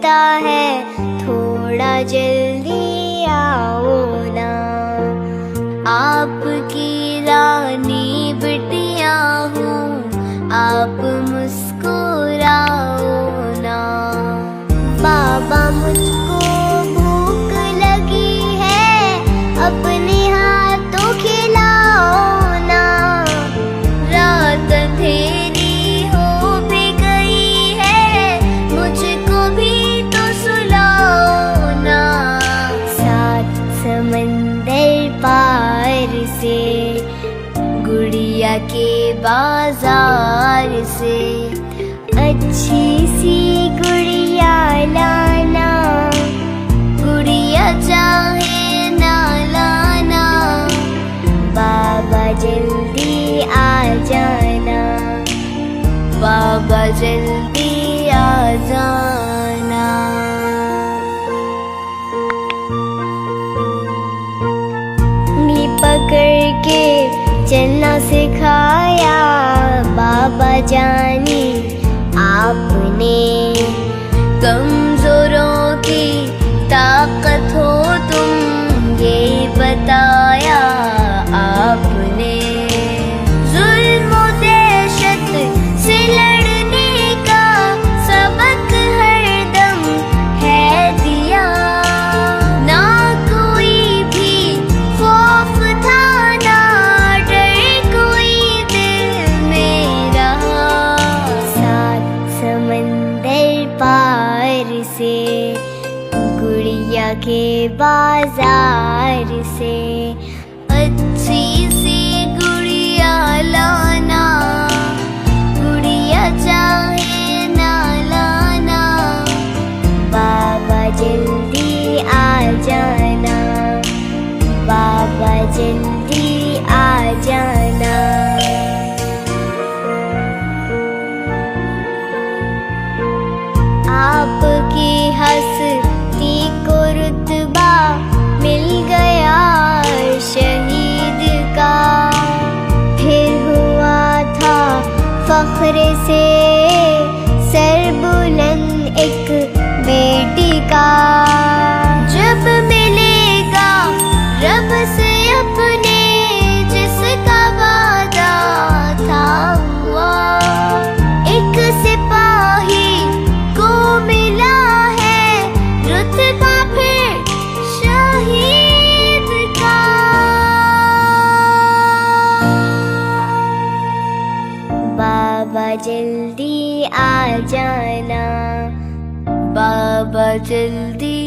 होता है, थोड़ा जल्दी आओ ना। आपकी रानी बिटिया हूँ, आप मुस्कुराओ ना। बाबा मुझको भूख लगी है, अपने हाथों खिलाओ ना। रात अंधेरी हो भी गई है, मुझको भी तो सुलाओ ना। सात समंदर पार से, गुड़िया के बाजार से, अच्छी सी गुड़िया लाना। गुड़िया चाहे ना लाना, बाबा जल्दी आ जाना। बाबा जल्दी आ जाना। पकड़ के चलना सिखाया बाबा जानी आपने। कमजोरों की ताकत हो तुम, ये बताया आपने। जुल्म और दहशत से लड़ने का सबक हरदम है दिया। ना कोई भी खौफ था, ना डर कोई दिल में रहा। सात समंदर पार से, गुड़िया के बाजार से, अच्छी सी गुड़िया लाना। गुड़िया चाहे ना लाना, बाबा जल्दी आ जाना। बाबा जल्दी आ जाना। आपकी हस्ती को रुतबा मिल गया शहीद का। फिर हुआ था फख्र से सर बुलंद एक बेटी का। जब मिलेगा रब से अपने, जिसका वादा था हुआ। एक सिपाही को मिला है रुतबा फिर शहीद का। बाबा जल्दी आ जाना। बाबा जल्दी